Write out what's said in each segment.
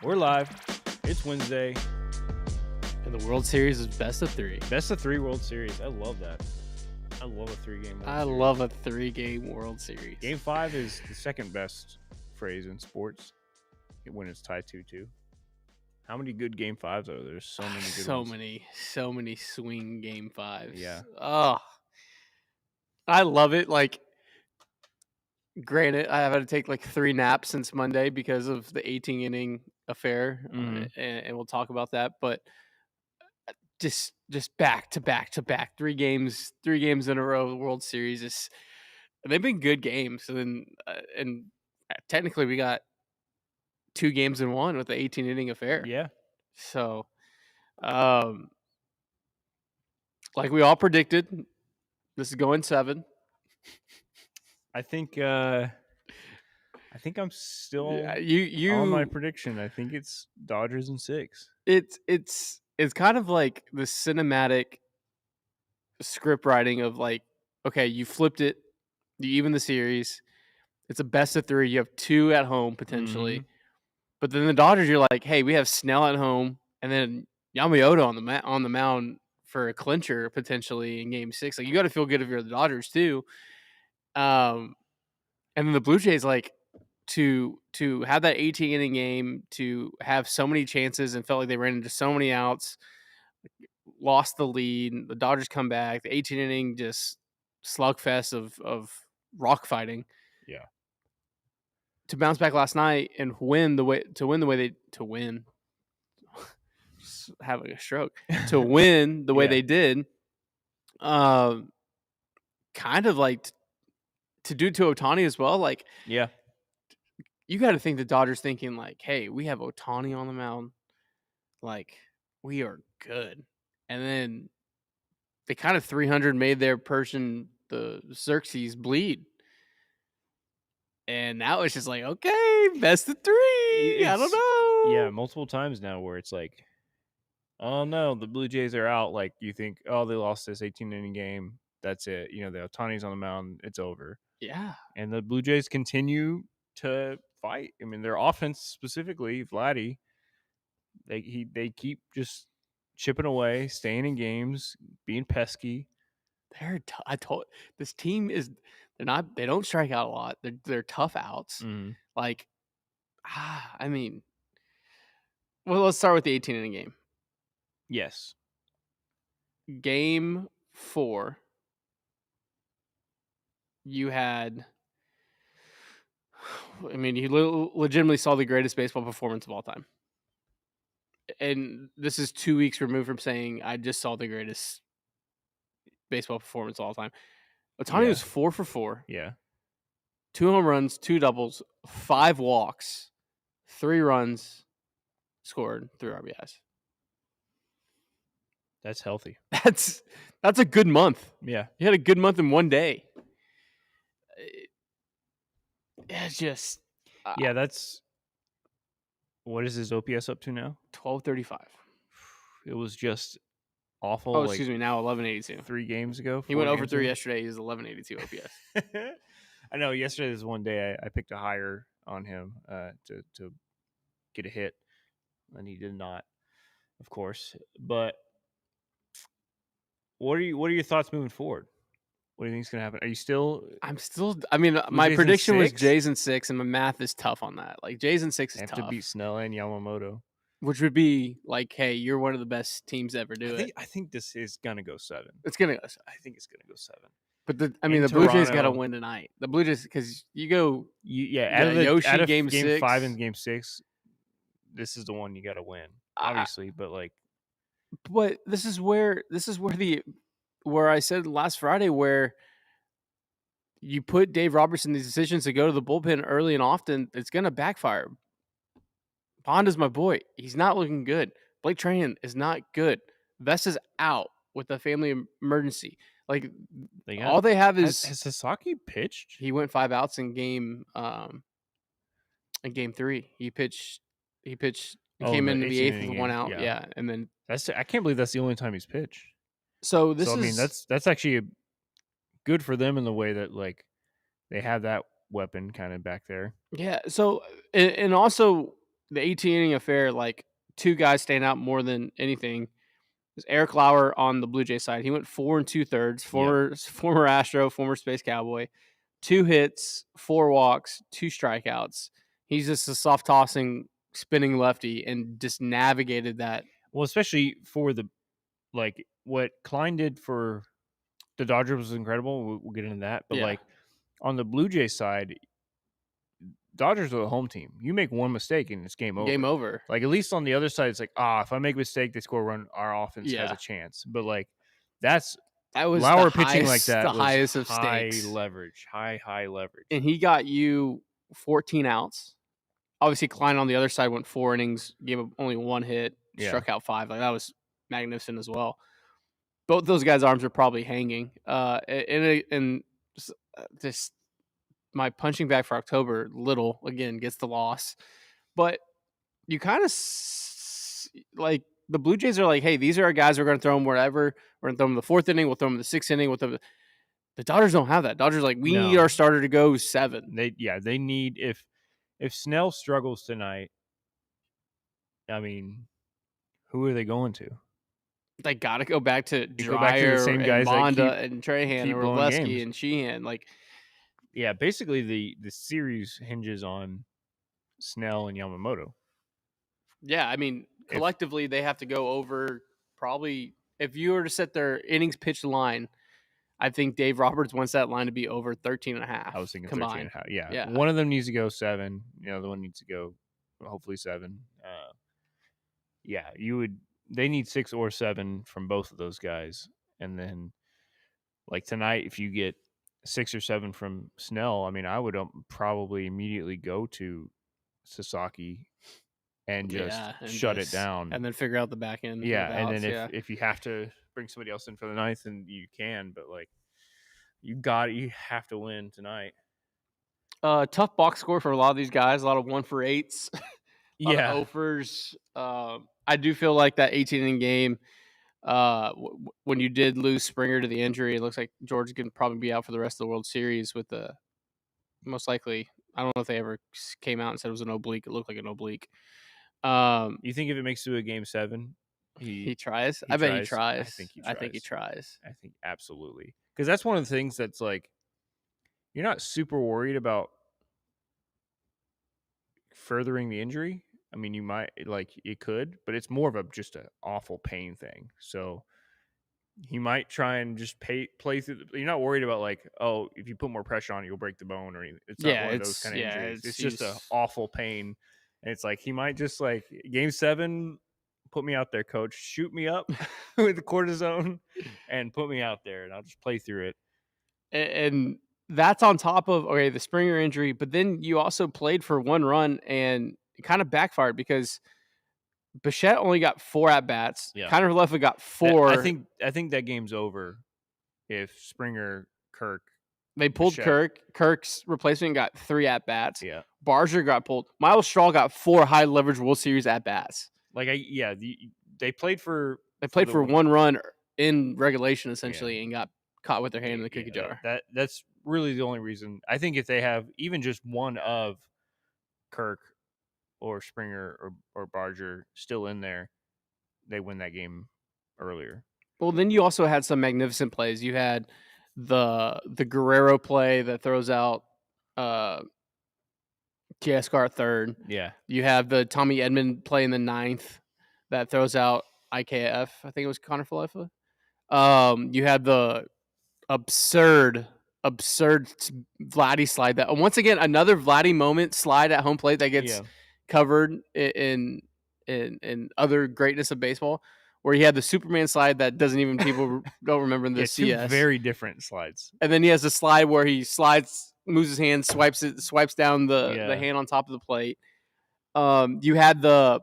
We're live. It's Wednesday. And the World Series is best of three. Best of 3 World Series. I love that. I love a 3-game World I Series. love a 3-game World Series. Game 5 is the second best phrase in sports when it's tied 2-2. How many good Game 5s are there? There's so many good ones. So many swing Game 5s. Yeah. Oh, I love it. Like, granted, I have had to take like 3 naps since Monday because of the 18-inning affair, and we'll talk about that. But just back to back to back, 3 games in a row. The World Series is they've been good games, and technically we got 2 games in one with the 18-inning affair. Yeah. So, like we all predicted, this is going 7. I think I'm still You on my prediction. I think it's Dodgers in 6. It's kind of like the cinematic script writing of like, okay, you flipped it, you even the series. It's a best of 3. You have 2 at home potentially, but then the Dodgers, you're like, hey, we have Snell at home, and then Yamamoto on the mound for a clincher potentially in Game 6. Like, you got to feel good if you're the Dodgers too. And then the Blue Jays, like, to have that 18-inning game, to have so many chances and felt like they ran into so many outs, lost the lead. The Dodgers come back. The 18-inning just slugfest of rock fighting. Yeah. To bounce back last night and win the way just having a stroke to win the way they did, kind of like to do to Ohtani as well. Like, Yeah. you got to think the Dodgers thinking like, hey, we have Ohtani on the mound, like we are good, and then they kind of 300 made their person, the Xerxes, bleed. And now it's just like, okay, best of 3. I don't know. Yeah, multiple times now where it's like, oh no, the Blue Jays are out. Like, you think, oh, they lost this 18-inning game. That's it. You know, the Otani's on the mound. It's over. Yeah. And the Blue Jays continue to fight. I mean, their offense specifically, Vladdy, they keep just chipping away, staying in games, being pesky. I told this team is they don't strike out a lot. They're tough outs. Like, I mean, well, let's start with the 18-inning game. Yes. Game 4, you had, I mean, you legitimately saw the greatest baseball performance of all time. And this is 2 weeks removed from saying I just saw the greatest baseball performance of all time. Ohtani was 4 for 4. Yeah. 2 home runs, 2 doubles, 5 walks, 3 runs scored, 3 RBIs. That's healthy. That's a good month. Yeah. He had a good month in one day. It's just yeah, that's what is his OPS up to now? 1235. It was just awful. Oh, excuse me, now 1182. 3 games ago. He went over 3 yesterday. He was 1182 OPS. I know. Yesterday was one day I picked a higher on him to get a hit, and he did not, of course. But what are your thoughts moving forward? What do you think is going to happen? Are you still? I mean, my prediction was Jays in 6, and my math is tough on that. Like, Jays in 6 is tough. Have to beat Snell and Yamamoto, which would be like, hey, you're one of the best teams to ever do it. I think this is gonna go 7. It's gonna go 7. I think it's gonna go 7. But the Blue Jays got to win tonight. The Blue Jays, because Yoshi game 6, 5 and game 6. This is the one you got to win, obviously. But this is where I said last Friday, where you put Dave Roberts in these decisions to go to the bullpen early and often, it's gonna backfire. Bond is my boy. He's not looking good. Blake Trahan is not good. Vesta's out with a family emergency. Like, all they have is has Sasaki pitched? He went 5 outs in game 3. He pitched. He came in the 8th with 1 out. Yeah, and then I can't believe that's the only time he's pitched. So I mean, that's actually good for them in the way that, like, they have that weapon kind of back there. Yeah. So, and also the 18 inning affair, like two guys stand out more than anything. Is Eric Lauer on the Blue Jay side. He went 4 2/3, Yep. former Astro, former Space Cowboy, 2 hits, 4 walks, 2 strikeouts. He's just a soft tossing, spinning lefty, and just navigated that. Well, especially for the like what Klein did for the Dodgers was incredible. We'll get into that, but Yeah, like on the Blue Jays side, Dodgers are the home team. You make one mistake and it's game game over. over. Like at least on the other side, it's like if I make a mistake, they score a run. Our offense has Yeah, a chance. But like that's that was Lauer pitching like that the was highest of high stakes, leverage, high leverage. and he got you 14 outs. Obviously, Klein on the other side went 4 innings, gave up only 1 hit, Yeah. struck out 5. Like that was magnificent as well. Both those guys' arms are probably hanging. And just my punching bag for October, Little again gets the loss, but you kind of like the Blue Jays are like, hey, these are our guys. We're going to throw them wherever. We're going to throw them in the 4th inning. We'll throw them in the 6th inning. We'll throw them. The Dodgers don't have that. Dodgers like we need No. our starter to go 7. They need if Snell struggles tonight, I mean, who are they going to? They got to go back to You go back to the Dreyer same and guys that Bonda and Trahan and keep blowing Orlesky games. and Sheehan. Like, Yeah, basically the series hinges on Snell and Yamamoto. yeah, I mean, collectively they have to go over probably if you were to set their innings pitched line, I think Dave Roberts wants that line to be over 13 and a half. I was thinking combined. 13 and a half. Yeah. Yeah. One of them needs to go 7. The other one needs to go hopefully 7. Yeah, they need 6 or 7 from both of those guys. And then like tonight, if you get 6 or 7 from Snell, I mean, I would probably immediately go to Sasaki and just and shut it down. and then figure out the back end. Yeah, and outs, then if you have to bring somebody else in for the ninth, then you can. But like, you have to win tonight. Tough box score for a lot of these guys. A lot of 1-for-8s. Yeah, Offers. I do feel like that 18-inning game. When you did lose Springer to the injury, it looks like George can probably be out for the rest of the World Series with the most likely. I don't know if they ever came out and said it was an oblique. It looked like an oblique. you think if it makes to a game 7, he tries? he I bet he tries? tries. I think he tries. I think absolutely, because that's one of the things that's like you're not super worried about furthering the injury. I mean, you might like it could, but it's more of a just an awful pain thing. So he might try and just play through. You're not worried about like, oh, if you put more pressure on it, you'll break the bone or anything. It's not one of those kind of injuries. It's just an awful pain, and it's like he might just like game 7, put me out there, coach, shoot me up with the cortisone, and put me out there, and I'll just play through it. And that's on top of the Springer injury, but then you also played for 1 run and it kind of backfired because Bichette only got 4 at bats. Yeah. Kiner Falefa got 4. I think that game's over if Springer, Kirk. They pulled Bichette. Kirk. Kirk's replacement got 3 at bats. Yeah. Barger got pulled. Miles Straw got 4 high leverage World Series at bats. They played for 1 run in regulation essentially and got caught with their hand in the cookie jar. That's really the only reason. I think if they have even just one of Kirk or Springer or Barger still in there, they win that game earlier. Well, then you also had some magnificent plays. You had the Guerrero play that throws out Teoscar at third. Yeah. You have the Tommy Edman play in the 9th that throws out IKF. I think it was Connor Falefa. You had the absurd Vladdy slide that once again another Vladdy moment slide at home plate that gets covered in other greatness of baseball, where he had the Superman slide that doesn't even people don't remember in the CS. 2 very different slides. And then he has a slide where he moves his hand, swipes down the hand on top of the plate. You had the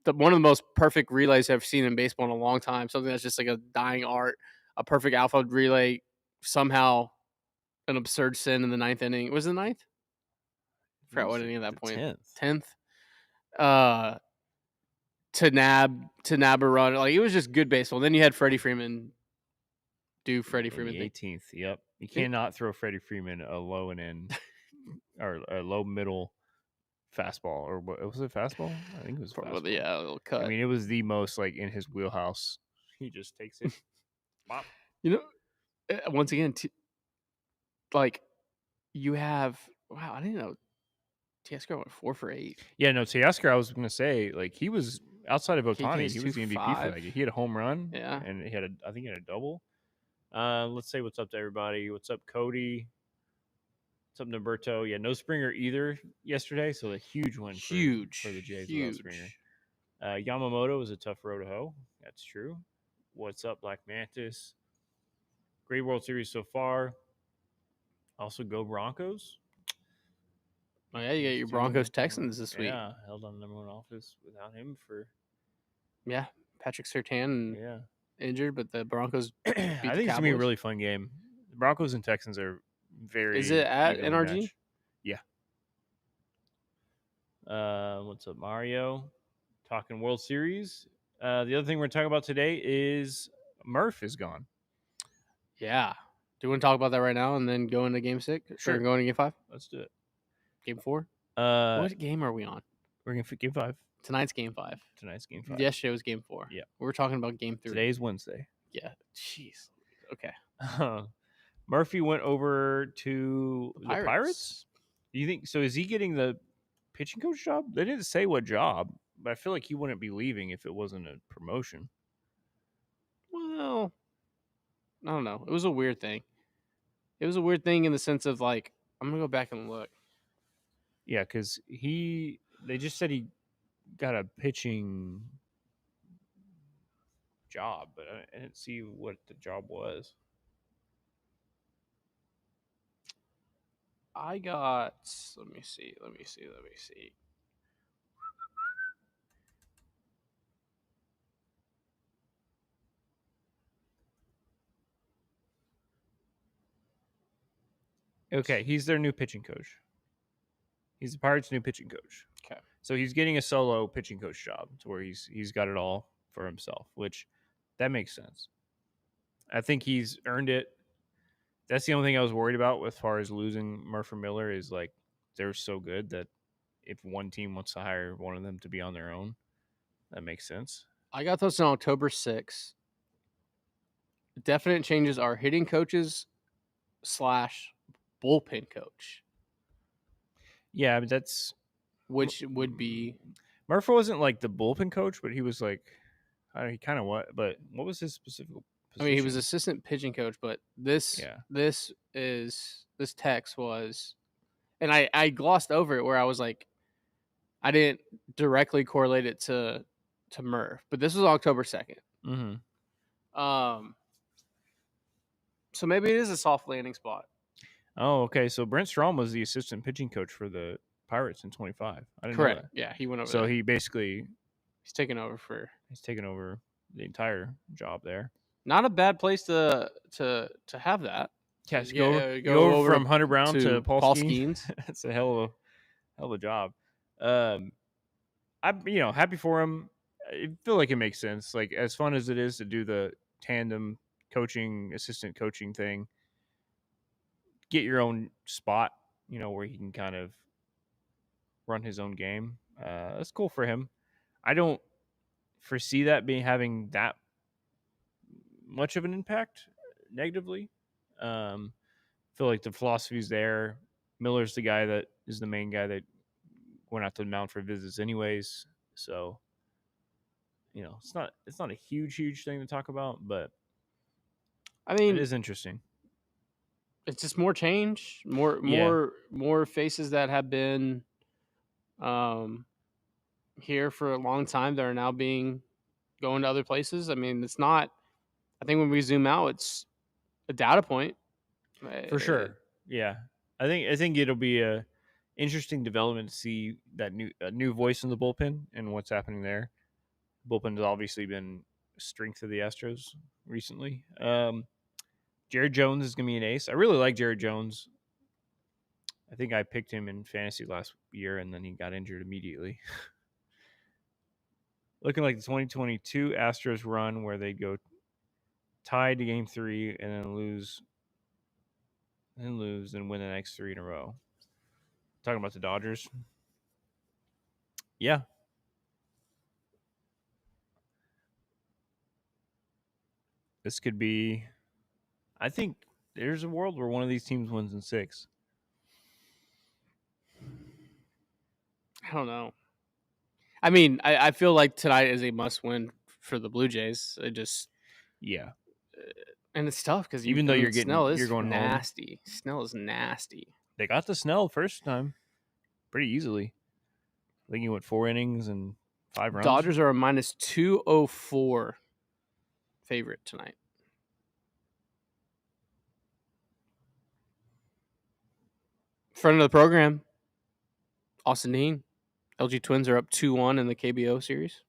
one of the most perfect relays I've seen in baseball in a long time. Something that's just like a dying art, a perfect alpha relay. Somehow, an absurd sin in the 9th inning. Was it the 9th? I forgot what inning at that point. 10th. To nab a run. Like it was just good baseball. Then you had Freddie Freeman do Freddie Freeman. 18th. Yep. You cannot throw Freddie Freeman a low and in or a low middle fastball, or what was it? Fastball? I think it was fastball. Probably, yeah, a little cut. I mean, it was the most like in his wheelhouse. He just takes it. Bop. You know, once again, like you have wow, I didn't know Teoscar went 4 for 8. Yeah, no, Teoscar, I was gonna say, like he was outside of Otani, KK's he 2 was the for MVP for 5. that game. He had a home run, Yeah. and he had I think he had a double. Let's say what's up to everybody. What's up, Cody? What's up, Norberto? Yeah, no Springer either yesterday, so a huge win for the Jays without Springer. Huge. Yamamoto was a tough row to hoe. That's true. What's up, Black Mantis? Great World Series so far. Also, go Broncos. Oh yeah, you got your Broncos Texans this week. Yeah, held on the number one office without him for. Yeah, Patrick Surtain Yeah, injured, but the Broncos beat I the think it's gonna be a Cowboys. really fun game. The Broncos and Texans are very. Is it at evenly NRG? matched. Yeah. What's up, Mario? Talking World Series. The other thing we're talking about today is Murph is gone. Yeah. Do you want to talk about that right now and then go into Game 6? Sure. Or go into Game 5? Let's do it. Game 4? What game are we on? We're gonna Game 5. Tonight's Game 5. Tonight's Game 5. Yesterday was Game 4. Yeah. We're talking about Game 3. Today's Wednesday. Yeah. Jeez. Okay. Murphy went over to the Pirates. Do you think so? Is he getting the pitching coach job? They didn't say what job, but I feel like he wouldn't be leaving if it wasn't a promotion. Well, I don't know. It was a weird thing. It was a weird thing in the sense of like, I'm gonna go back and look. Yeah, because they just said he got a pitching job, but I didn't see what the job was. I got. Let me see. Okay, he's their new pitching coach. He's the Pirates' new pitching coach. Okay. So he's getting a solo pitching coach job to where he's got it all for himself, which that makes sense. I think he's earned it. That's the only thing I was worried about as far as losing Murphy Miller is like they're so good that if one team wants to hire one of them to be on their own, that makes sense. I got those on October 6th. Definite changes are hitting coaches / bullpen coach. Yeah, but that's which would be Murphy wasn't like the bullpen coach, but he was like he kind of what? But what was his specific position? I mean, he was assistant pitching coach, but this text was, and I glossed over it where I was like, I didn't directly correlate it to Murph, but this was October 2nd. Mm-hmm. So maybe it is a soft landing spot. Oh, okay. So Brent Strom was the assistant pitching coach for the Pirates in 25. I didn't Correct. know that. Yeah, he went over. So there. he basically he's taken over the entire job there. Not a bad place to have that. Yeah, go over from Hunter Brown to Paul Skeens. That's a hell of a job. I'm happy for him. I feel like it makes sense. Like as fun as it is to do the tandem assistant coaching thing, get your own spot, where he can kind of run his own game. That's cool for him. I don't foresee that having that much of an impact negatively. Feel like the philosophy's there. Miller's the guy that is the main guy that went out to the mound for visits anyways. So, it's not a huge thing to talk about, but I mean, it is interesting. It's just more change, more faces that have been here for a long time that are now going to other places. I mean, it's not. I think when we zoom out, it's a data point. For sure. Yeah. I think it'll be a interesting development to see that new voice in the bullpen and what's happening there. Bullpen has obviously been a strength of the Astros recently. Jared Jones is going to be an ace. I really like Jared Jones. I think I picked him in fantasy last year, and then he got injured immediately. Looking like the 2022 Astros run where they go tied to game 3 and then lose and win the next 3 in a row. Talking about the Dodgers. Yeah. This could be. I think there's a world where one of these teams wins in 6. I don't know. I mean, I feel like tonight is a must-win for the Blue Jays. Yeah. And it's tough because Even though Snell you're is going home. nasty. Snell is nasty. They got the Snell first time pretty easily. I think he went 4 innings and 5 runs. Dodgers are a minus 204 favorite tonight. Friend of the program, Austin Dean. LG Twins are up 2-1 in the KBO series.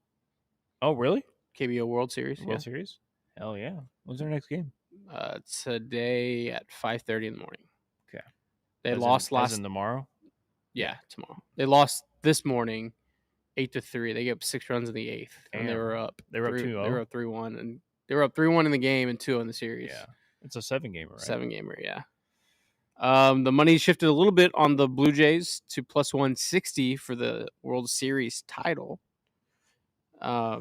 Oh, really? KBO World Series. World Series? Hell yeah. When's their next game? Today at 5:30 in the morning. Okay. They lost last. As in tomorrow? Yeah, tomorrow. They lost this morning, 8-3. They gave up 6 runs in the 8th, and they were up. They were up 2-0. They were up 3-1, and they were up 3-1 in the game and 2 in the series. Yeah, it's a 7-gamer, right? 7-gamer, yeah. The money shifted a little bit on the Blue Jays to plus 160 for the World Series title. I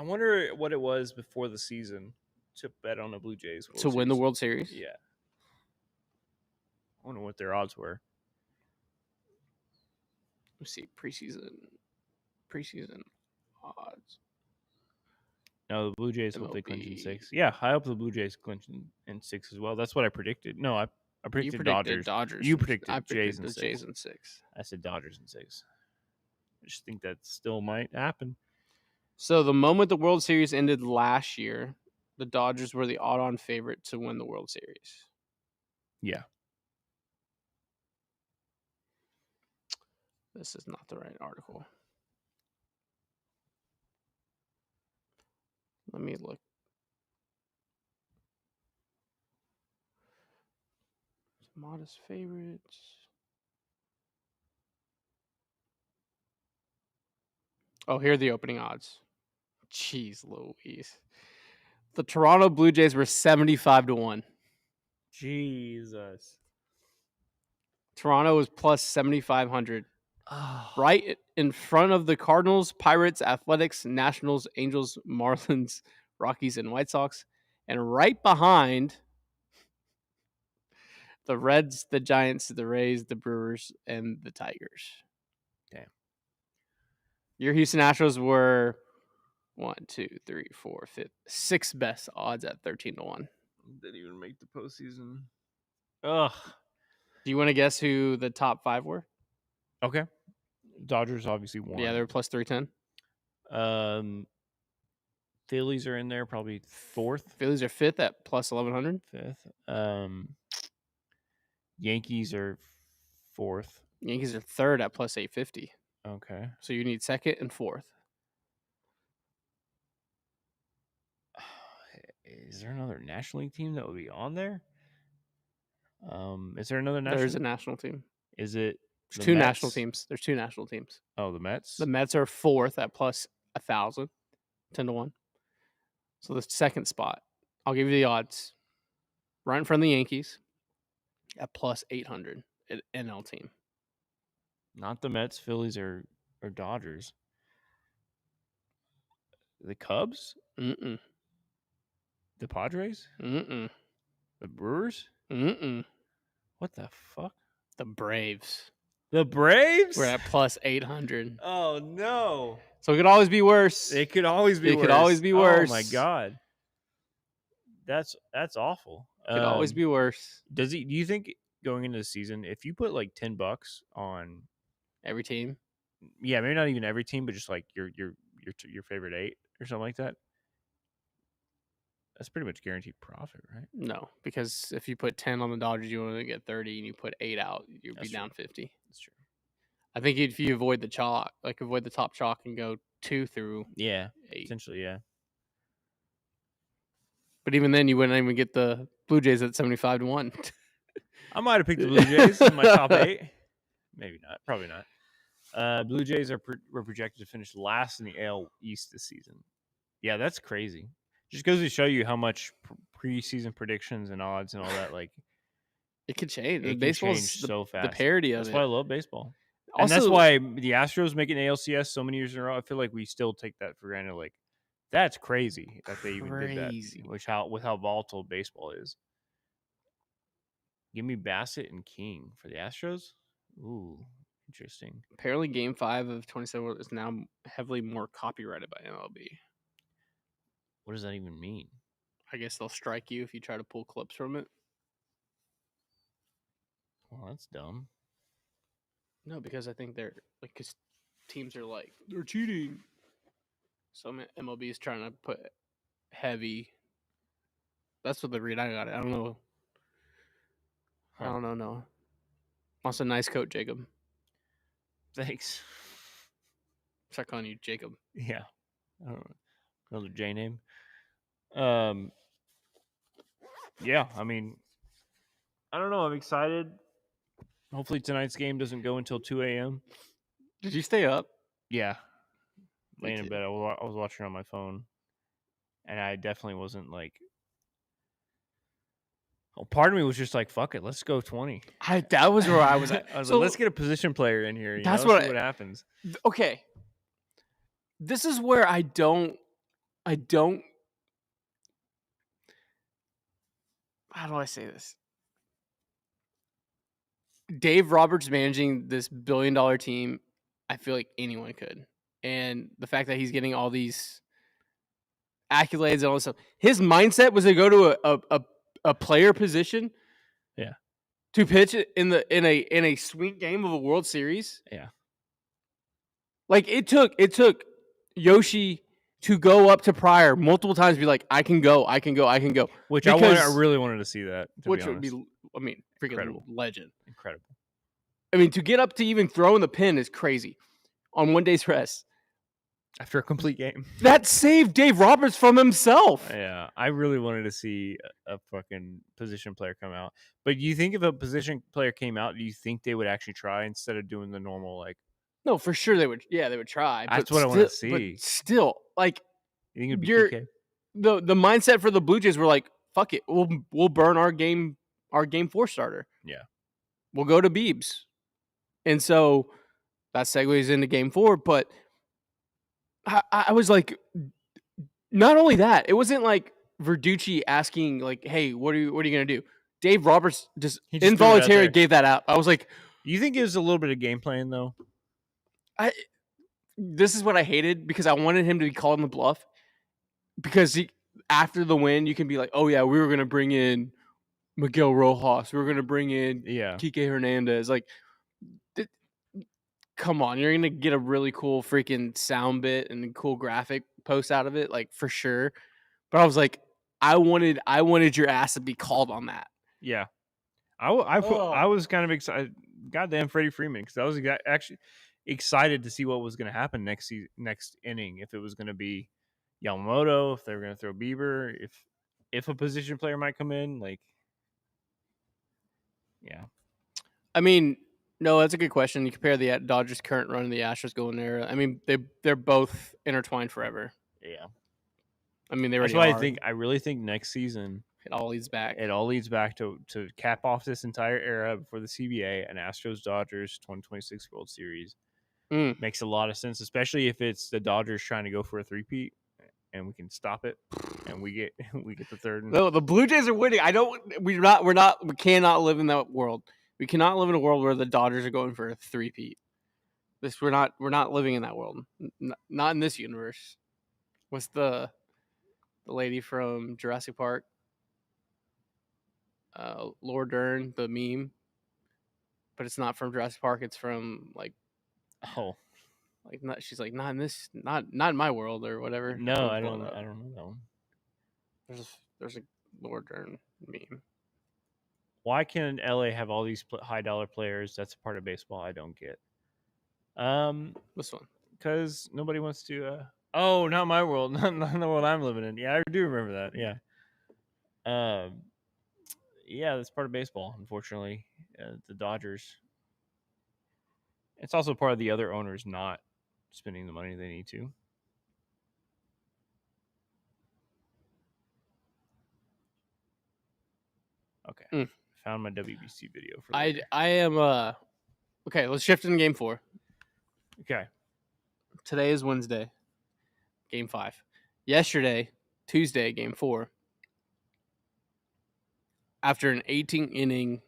wonder what it was before the season to bet on the Blue Jays to win the World Series. Yeah, I wonder what their odds were. Let's see preseason odds. No, the Blue Jays hope they clinch in 6. Yeah, I hope the Blue Jays clinch in 6 as well. That's what I predicted. No, I predicted Dodgers. You predicted I Jays predicted in the Jays in 6. I said Dodgers in 6. I just think that still might happen. So the moment the World Series ended last year, the Dodgers were the odd-on favorite to win the World Series. Yeah. This is not the right article. Let me look. Modest favorites. Oh, here are the opening odds. Jeez Louise. The Toronto Blue Jays were 75-1. Jesus. Toronto was plus 7,500. Oh. Right in front of the Cardinals, Pirates, Athletics, Nationals, Angels, Marlins, Rockies, and White Sox. And right behind the Reds, the Giants, the Rays, the Brewers, and the Tigers. Damn. Your Houston Astros were 6 best odds at 13-1. Didn't even make the postseason. Ugh. Do you want to guess who the top 5 were? Okay. Dodgers obviously won. Yeah, they were plus 310. Phillies are in there, probably 4th. Phillies are 5th at plus 1,100. 5th. Yankees are 4th. Yankees are 3rd at plus 850. Okay. So you need 2nd and 4th. Is there another National League team that would be on there? Is there another national? There's a national team. Is it? There's 2 national teams. There's 2 national teams. Oh, the Mets? The Mets are 4th at plus 1,000, 10-1. So the 2nd spot, I'll give you the odds. Right in front of the Yankees at plus 800, an NL team. Not the Mets, Phillies, or Dodgers. The Cubs? Mm-mm. The Padres? Mm-mm. The Brewers? Mm-mm. What the fuck? The Braves. The Braves? We're at plus 800. Oh, no. So it could always be worse. It could always be worse. It could always be worse. Oh, my God. That's awful. It could always be worse. Do you think going into the season, if you put like $10 on every team, yeah, maybe not even every team, but just like your favorite 8 or something like that, that's pretty much guaranteed profit, right? No, because if you put 10 on the Dodgers, you only get 30, and you put 8 out, you'd be down 50. That's true. I think if you avoid the chalk, like avoid the top chalk and go 2 through 8. Essentially, yeah. But even then, you wouldn't even get the Blue Jays at 75-1. I might have picked the Blue Jays in my top 8. Maybe not. Probably not. Blue Jays were projected to finish last in the AL East this season. Yeah, that's crazy. Just goes to show you how much preseason predictions and odds and all that, like, it could change. It Baseball's can change so fast. The parody of That's it. why I love baseball. And that's Also, why the Astros making ALCS so many years in a row, I feel like we still take that for granted. Like, that's crazy that they even did that, crazy. with how volatile baseball is. Give me Bassett and King for the Astros. Ooh, interesting. Apparently, Game 5 of 27 is now heavily more copyrighted by MLB. What does that even mean? I guess they'll strike you if you try to pull clips from it. Well, that's dumb. No, because I think they're like, because teams are like, they're cheating. So MLB is trying to put heavy. That's what the read I got it. I don't know. I Huh. don't know. No. Also, nice coat, Jacob. Thanks. Start calling you Jacob. Yeah. I don't know. Another J name. Um. Yeah, I mean, I don't know. I'm excited. Hopefully tonight's game doesn't go until 2 a.m. Did you stay up? Yeah, Me laying in too. bed. I was watching on my phone, and I definitely wasn't like. Oh, part of me was just like, "Fuck it, let's go 20." That was where I was at. I was So like, "Let's get a position player in here. that's See what. what happens." Okay. This is where I don't. How do I say this? Dave Roberts managing this billion-dollar team, I feel like anyone could. And the fact that he's getting all these accolades and all this stuff, his mindset was to go to a player position, Yeah. to pitch in a sweet game of a World Series. Yeah. Like it took Yoshi to go up to Pryor multiple times, be like, I can go. Which I Because really wanted to see that. To which be would be, honest, I mean, freaking incredible, legend. incredible. I mean, to get up to even throwing the pin is crazy on one day's rest. After a complete game, That saved Dave Roberts from himself. yeah, I really wanted to see a fucking position player come out. But do you think if a position player came out, do you think they would actually try instead of doing the normal like? No, for sure they would. Yeah, they would try. That's But what I want to still, see. still, like You think it'd be you're PK? the mindset for the Blue Jays were like, fuck it, we'll burn our game 4 starter. Yeah. We'll go to Biebs, and so that segues into game 4. But I was like, not only that, it wasn't like Verducci asking like, hey, what are you gonna do? Dave Roberts just He just threw it out involuntarily there. gave that out. I was like, You think it was a little bit of game plan though? This is what I hated because I wanted him to be calling the bluff. Because after the win, you can be like, oh yeah, we were gonna bring in Miguel Rojas, we were gonna bring in Yeah. Kike Hernandez. Like, come on, you're gonna get a really cool freaking sound bit and a cool graphic post out of it, like for sure. But I was like, I wanted your ass to be called on that. Yeah. I was kind of excited. Goddamn Freddie Freeman, because I was actually excited to see what was going to happen next inning. If it was going to be Yamamoto, if they were going to throw Bieber, if a position player might come in, like, yeah. I mean, no, that's a good question. You compare the Dodgers' current run and the Astros golden era. I mean, they're both intertwined forever. Yeah. I mean, they That's already why are. I really think next season It all leads back. it all leads back to cap off this entire era before the CBA and Astros Dodgers 2026 World Series. Makes a lot of sense, especially if it's the Dodgers trying to go for a three-peat and we can stop it and we get the third. No, the Blue Jays are winning. We cannot live in that world. We cannot live in a world where the Dodgers are going for a three-peat. We're not living in that world. Not in this universe. What's the lady from Jurassic Park? Laura Dern, the meme. But it's not from Jurassic Park. It's from like she's like, not in my world or whatever. No, I don't know that one. There's a Laura Dern meme. Why can LA have all these high dollar players? That's a part of baseball I don't get. This one, because nobody wants to. Oh, not my world, not the world I'm living in. Yeah, I do remember that. Yeah. Yeah, that's part of baseball. Unfortunately, the Dodgers. It's also part of the other owners not spending the money they need to. Okay, found my WBC video for later. I am Okay, let's shift into game 4. Okay. Today is Wednesday, game 5. Yesterday, Tuesday, game 4. After an 18-inning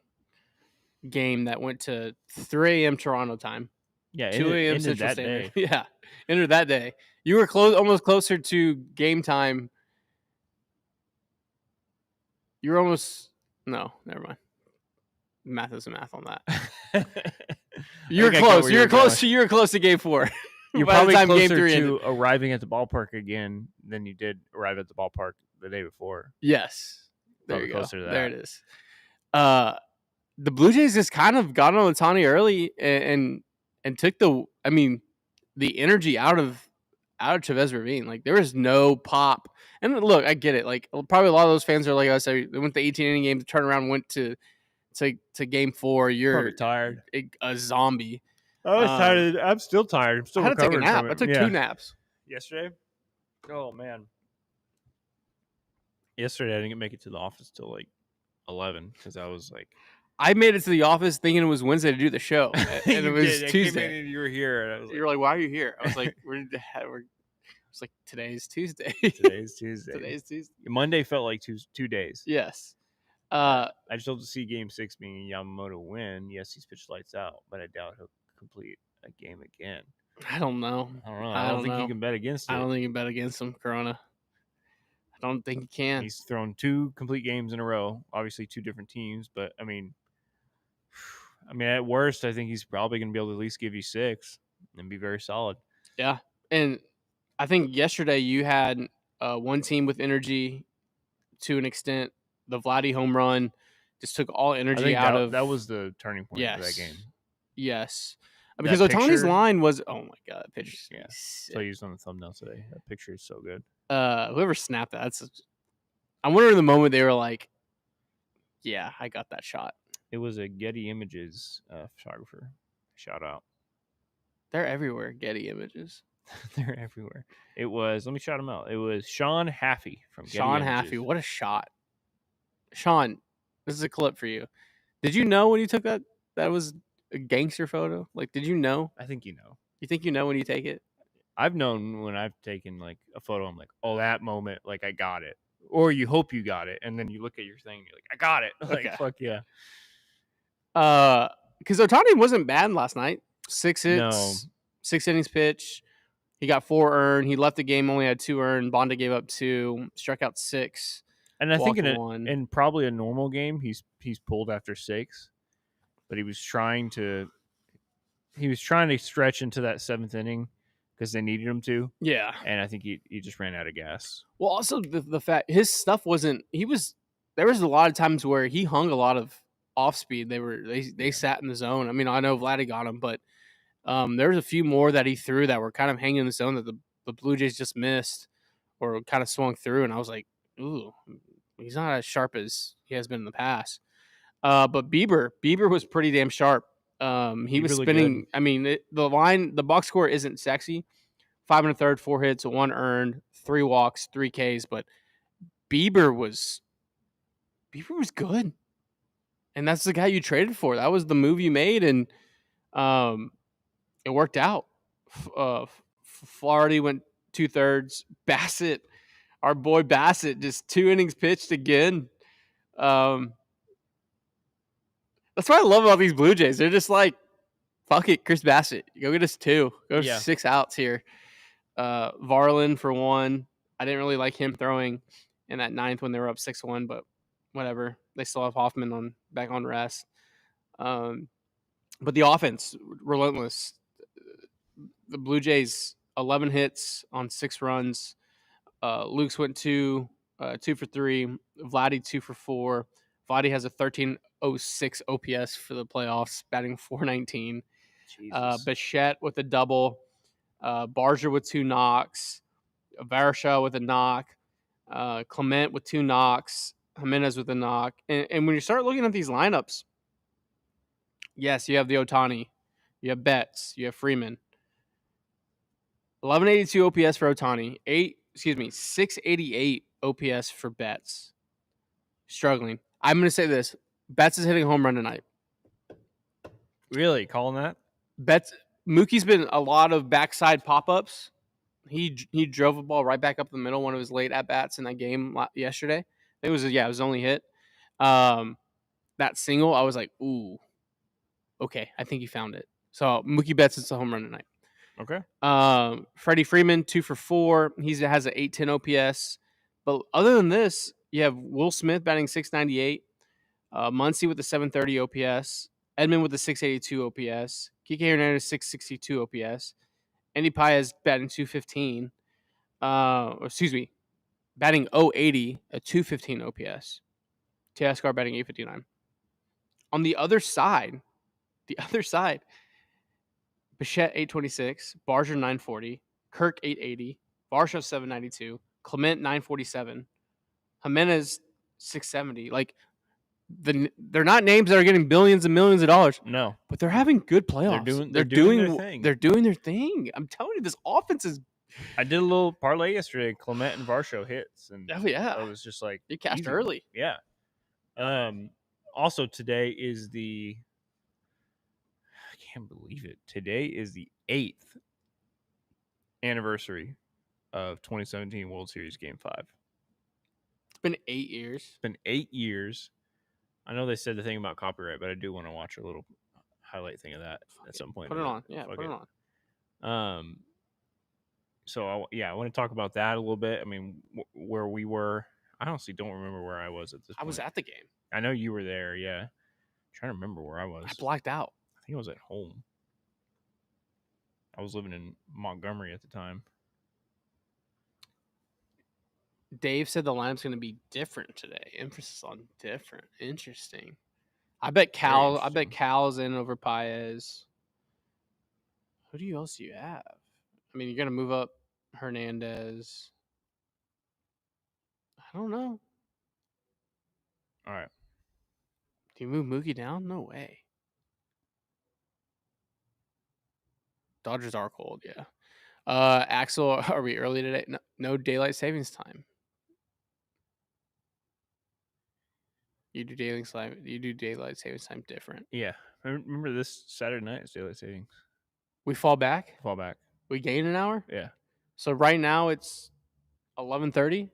game that went to 3 a.m. Toronto time, Yeah, 2 a.m. ended Central that Standard. day. Yeah, ended that day. You were almost closer to game time. You were almost no, never mind. Math isn't math on that. You were close. You were close. You were close to game 4. You're By the probably time game closer 3 to ended. arriving at the ballpark again than you did arrive at the ballpark the day before. Yes. There Probably you go. closer to that. There it is. The Blue Jays just kind of got on Ohtani early and took the energy out of Chavez Ravine. Like, there was no pop. And look, I get it. Like, probably a lot of those fans are like us. They went the 18-inning game, the turnaround went to game 4. You're Probably tired. A zombie. I was tired. I'm still tired. I'm still I had to take a recovering nap. from it. I took Yeah. 2 naps. Yesterday? Oh, man. Yesterday, I didn't make it to the office till like 11 because I was like... I made it to the office thinking it was Wednesday to do the show, and it was Tuesday. I came in and you were here. And I was like, You're like, why are you here? I was like, it's like, today's Tuesday. Today's Tuesday. Today's Tuesday. Monday felt like 2 days. Yes. I just hope to see Game 6 being Yamamoto win. Yes, he's pitched lights out, but I doubt he'll complete a game again. I don't know. I don't think you can bet against it. I don't think you can bet against him, Corona. I don't think you can. He's thrown 2 complete games in a row. Obviously, 2 different teams, but I mean, at worst, I think he's probably going to be able to at least give you 6 and be very solid. Yeah, and I think yesterday you had one team with energy to an extent. The Vladdy home run just took all energy out of. That was the turning point of that game. Yes, because Ohtani's line was, oh my god, that picture. Yeah, so I used on the thumbnail today. That picture is so good. Whoever snapped that, I wonder in the moment they were like, "Yeah, I got that shot." It was a Getty Images photographer. Shout out. They're everywhere, Getty Images. They're everywhere. It was, let me shout him out. It was Sean Haffey from Getty Images. Haffey, what a shot. Sean, this is a clip for you. Did you know when you took that was a gangster photo? Like, did you know? I think you know. You think you know when you take it? I've known when I've taken like a photo, I'm like, oh, that moment, like I got it. Or you hope you got it, and then you look at your thing, and you're like, I got it. Like, okay. Fuck yeah. Because Ohtani wasn't bad last night. 6 hits, No. 6 innings pitched. He got 4 earned. He left the game, only had 2 earned. Bonda gave up 2, struck out 6. And I think in probably a normal game, he's pulled after 6, but he was trying to stretch into that 7th inning because they needed him to. Yeah, and I think he just ran out of gas. Well, also the fact his stuff wasn't. There was a lot of times where he hung a lot of off speed. They sat in the zone. I mean, I know Vladdy got him, but there was a few more that he threw that were kind of hanging in the zone that the Blue Jays just missed or kind of swung through, and I was like, ooh, he's not as sharp as he has been in the past. But Bieber was pretty damn sharp. He was spinning. Good. I mean, the box score isn't sexy. 5 1/3, 4 hits, 1 earned, 3 walks, 3 Ks. But Bieber was good, and that's the guy you traded for. That was the move you made, and it worked out. Flaherty went 2/3. Bassett, our boy Bassett, just 2 innings pitched again. That's what I love about these Blue Jays. They're just like, fuck it, Chris Bassett. Go get us 2. Go 6 outs here. Varlin for 1. I didn't really like him throwing in that 9th when they were up 6-1, but whatever. They still have Hoffman back on rest. But the offense, relentless. The Blue Jays, 11 hits on 6 runs. Luke's went 2 for 3. Vladdy 2 for 4. Vladdy has a 13.06 OPS for the playoffs, batting .419. Bichette with a double. Barger with 2 knocks. Varasha with a knock. Clement with 2 knocks. Jimenez with a knock. And when you start looking at these lineups, yes, you have the Ohtani. You have Betts. You have Freeman. 1182 OPS for Ohtani. 688 OPS for Betts. Struggling. I'm going to say this. Betts is hitting a home run tonight. Really calling that? Mookie's been a lot of backside pop-ups. He drove a ball right back up the middle, one of his late at-bats in that game yesterday. It was his only hit. That single, I was like, ooh, okay, I think he found it. So Mookie Betts, it's a home run tonight. Okay. Freddie Freeman, 2 for 4. He has an 810 OPS. But other than this, you have Will Smith batting 698, Muncy with the 730 OPS, Edmund with the 682 OPS, Kike Hernandez 662 OPS, Andy Paez batting 215. Excuse me, batting 080 at 215 OPS. Teoscar batting 859. On the other side, Bichette 826, Barger 940, Kirk 880, Varsho 792, Clement 947, Jimenez 670. Like they're not names that are getting billions and millions of dollars. No, but they're having good playoffs. They're doing their thing. They're doing their thing. I'm telling you, this offense is. I did a little parlay yesterday. Clement and Varsho hits, and oh yeah, I was just like, you cashed easy. early. Yeah. Also, today is the. I can't believe it. Today is the 8th anniversary of 2017 World Series Game 5. It's been 8 years. It's been 8 years. I know they said the thing about copyright, but I do want to watch a little highlight thing of that at some point. Put it on. Yeah, put it on. So, I want to talk about that a little bit. I mean, where we were. I honestly don't remember where I was at this point. I was at the game. I know you were there, yeah. I'm trying to remember where I was. I blacked out. I think I was at home. I was living in Montgomery at the time. Dave said the lineup's going to be different today. Emphasis on different. Interesting. I bet Cal's in over Paez. Who else do you have? I mean, you're going to move up Hernandez. I don't know. All right. Do you move Mookie down? No way. Dodgers are cold, yeah. Axel, are we early today? No daylight savings time. You do daylight savings time different. Yeah. Remember this Saturday night is daylight savings. We fall back? Fall back. We gain an hour? Yeah. So right now it's 11:33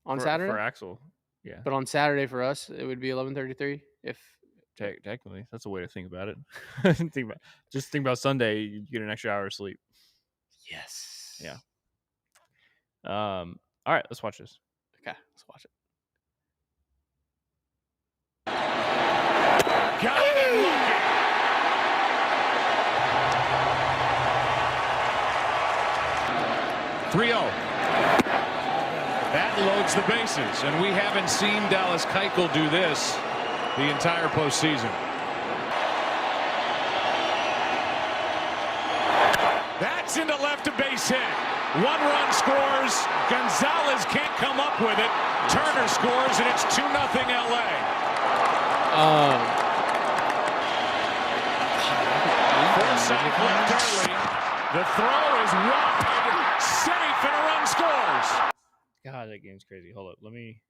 on Saturday? For Axel, yeah. But on Saturday for us, it would be 11:33 if... Technically, that's a way to think about it. Just think about Sunday, you get an extra hour of sleep. Yes. Yeah. All right, let's watch this. Okay, let's watch it. Got it and looking. (3-0). That loads the bases, and we haven't seen Dallas Keuchel do this the entire postseason. That's into left, a base hit. 1 run scores. Gonzalez can't come up with it. Turner scores, and it's 2-0 LA. Forsythe left early. The throw is wide. Safe, and a run scores. God, that game's crazy. Hold up. Let me.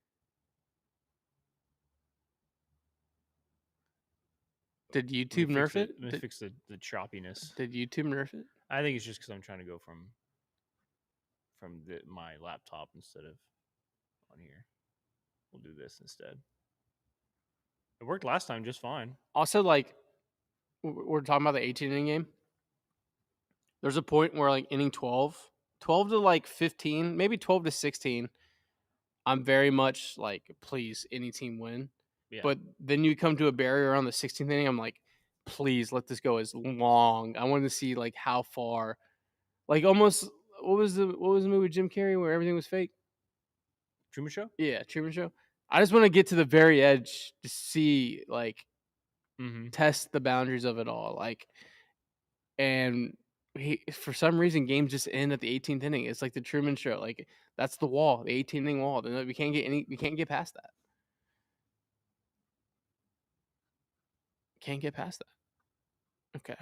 Did YouTube nerf it? Let me fix the choppiness. Did YouTube nerf it? I think it's just because I'm trying to go from my laptop instead of on here. We'll do this instead. It worked last time just fine. Also, like, we're talking about the 18-inning game. There's a point where, like, inning 12 to, like, 15, maybe 12 to 16, I'm very much like, please, any team win. Yeah. But then you come to a barrier around the 16th inning, I'm like, please, let this go as long. I wanted to see, like, how far. Like, almost, what was the movie with Jim Carrey where everything was fake? Truman Show? Yeah, Truman Show. I just want to get to the very edge to see, like, test the boundaries of it all. Like, and for some reason, games just end at the 18th inning. It's like the Truman Show. Like, that's the wall, the 18-inning wall. We can't get past that. Can't get past that. Okay.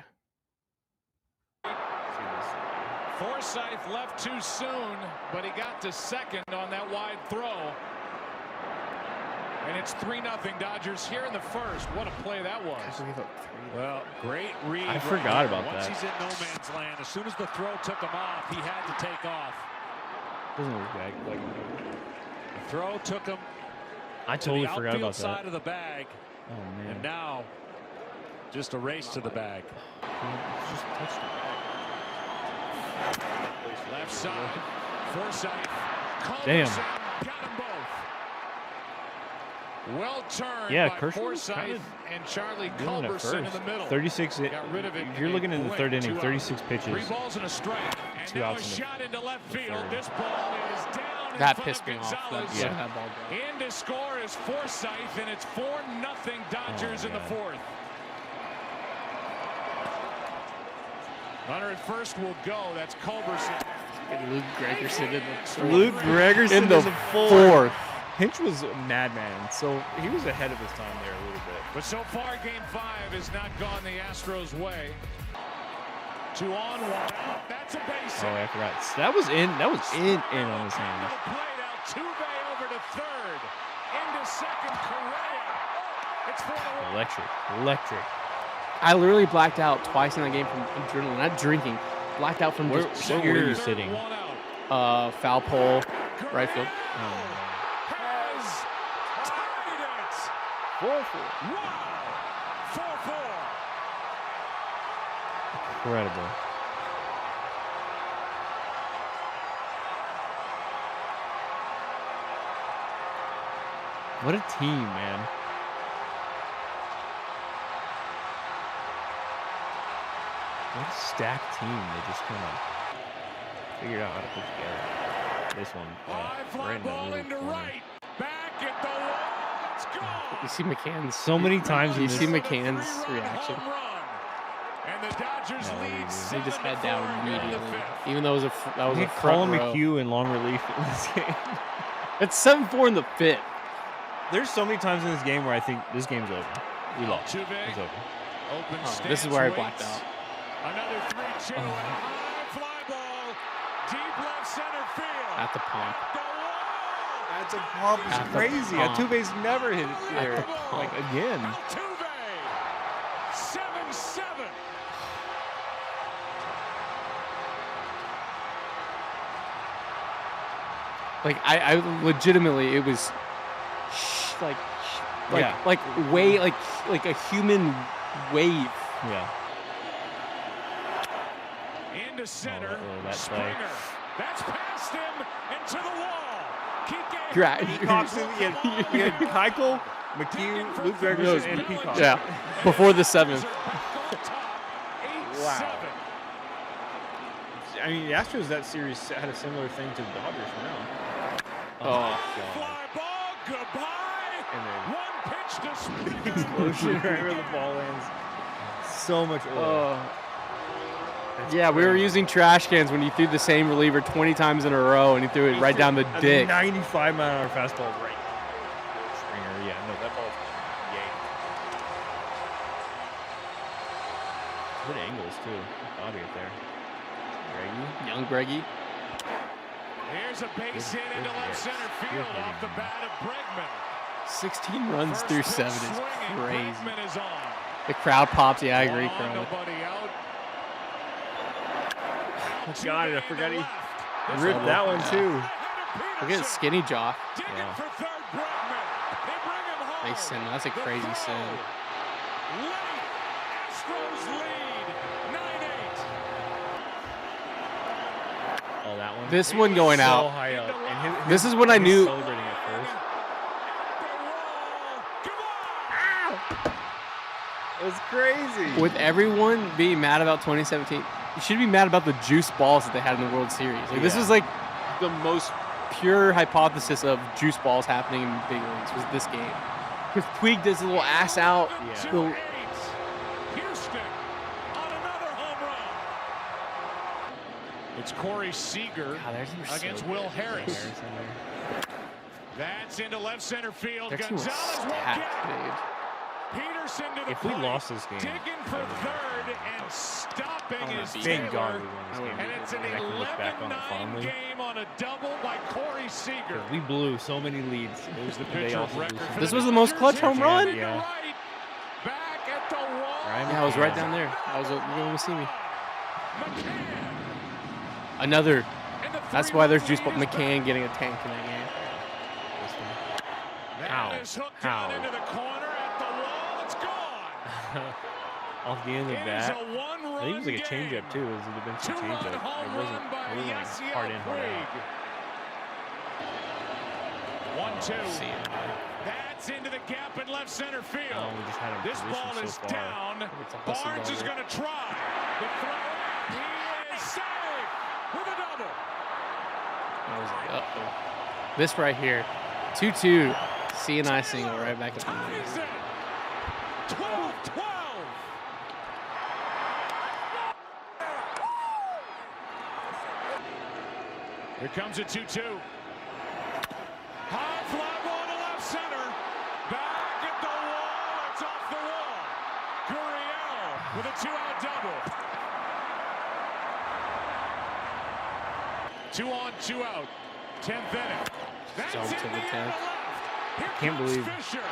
Forsythe left too soon, but he got to second on that wide throw. And it's 3-0 Dodgers here in the first. What a play that was. Well, great read. I forgot about Once that. he's in no man's land, as soon as the throw took him off, he had to take off. Doesn't look like The throw took him I to totally the forgot outfield about side that. of the bag. Oh man. And now, just a race to the bag. Just touched the Left side, Forsythe. Damn. Culberson got them both. Well turned Yeah, by Kershaw was Forsythe kinda and Charlie doing it Culberson in first. the middle. 36. Got rid of it. You're looking in the third inning. 2 36 outs. pitches. 3 balls and a strike. And 2 now outs a in the shot into left field. third. This ball is down in That front pissed of me off. Gonzalez. That, that ball down. In to score is Forsythe, and it's 4-0 Dodgers in the God. fourth. Runner at first will go. That's Culberson. And Luke Gregerson in the Luke Gregerson in the fourth. Hinch was a madman, so he was ahead of his time there a little bit. But so far, Game 5 has not gone the Astros' way. 2 on, 1 out. That's a base Oh, hit. I forgot. That was in on his hands. Plate out. Tuve over to third. Into second. Correa. It's 4-1. Electric. I literally blacked out twice in that game from adrenaline. Not drinking. Blacked out from Where just were pure you sitting? 1 out. foul pole, right field. Has tied it. 4-4. Wow. 4-4. Incredible. What a team, man. What a stacked team. They just kind of figured out how to put together. This one, High fly right in the ball middle into corner. right. Back at the wall. It's gone. You see McCann's. So many times in You this. see McCann's Three-run reaction. home run. And the Dodgers No, lead he He just 7-4 head down here in the immediately, fifth. even though it was that was a front Colin row. McHugh in long relief in this game. It's 7-4 in the fifth. There's so many times in this game where I think this game's over. We lost. Too big. It's over. Open This is stance, where I waits. blacked out. Another 3-2 and a high fly ball. Deep left center field. At the pump. At the wall. That's a pump. It's At the crazy. pump. Altuve's never hit it At there. the pump. Like again. Altuve. 7-7. Like I legitimately, it was Yeah. like a human wave. Yeah. Into center. that play. Springer. That's past him and to the wall. Kike. Gra- Peacock's in the end. You had Keuchel, McHugh, Luke Gregerson, and Peacock. Yeah, before the seventh. Wow. I mean, the Astros that series had a similar thing to the Dodgers for now. Oh, God. Fly ball. Goodbye. And then One pitch to Springer. explosion right where the ball lands. So much oil. yeah, we were using trash cans when you threw the same reliever 20 times in a row and he threw it right down the That's dick. a 95-mile-an-hour fastball right. Springer, yeah, no, that ball's yanked. Good angles too. Bobby up there. Greggy. Young Breggy. Here's a base hit into left center field off the bat of Bregman. 16 runs through First 7 pitch is swinging, crazy. Bregman is on. The crowd pops. Yeah, I agree, Ball, crowd. nobody out. Got it. I forgot he Left. ripped that one too. Look at Skinny Jock. Digging Yeah. for third, Bregman. They bring him home. Nice sin. That's a The crazy throw. sin. Late. Astros lead 9-8. Oh, that one. This one going so out. high up. And This is when I he's knew. celebrating at first. It was crazy. With everyone being mad about 2017, you should be mad about the juice balls that they had in the World Series. Like, this Yeah. was like the most pure hypothesis of juice balls happening in big leagues was this game. Because Puig does a little ass out. Yeah. Little- Houston on another home run. It's Corey Seager God, theirs were so against good. Will Harris. Harris in there. That's into left center field. Their team was Gonzalez won't stacked, get it. dude. Peterson to the If we plate, lost this game, digging for third and stopping is thank God we Taylor. won this game. And it's an I can look back on it 11-9 fondly. game on a double by Corey Seager. We blew so many leads. It was the they Pitcher also record blew for some This the was the most Dodgers. clutch home Here's run? Andy Yeah. Wright, back at the wall. Yeah, I was right down there. I was. You're gonna see me. Another. That's why there's juice. But McCann getting a tank in that game. How? That is hooked How? down into the corner at the wall. It's gone. Off the end of the It is bat. a one-run I think it was like a game. changeup too. It was a defensive Two-run changeup. home It wasn't. run by It wasn't Yasiel hard in, hard out. Puig. 1-2. See it. That's into the gap in left center field. Oh, we just had him This ball positioned is so far. down. It's a hustle Barnes is double. going to try. The throw. He is safe with a double. I was like, uh-oh. This right here, 2-2, C&I single right back at the Ties it. 12-12. Here comes a 2-2. High fly ball to left center. Back at the wall. It's off the wall. Gurriel with a 2-out double. 2 on, 2 out. 10th inning. That's Jump in to the the air 10th. to left. Here Can't comes believe- Fisher.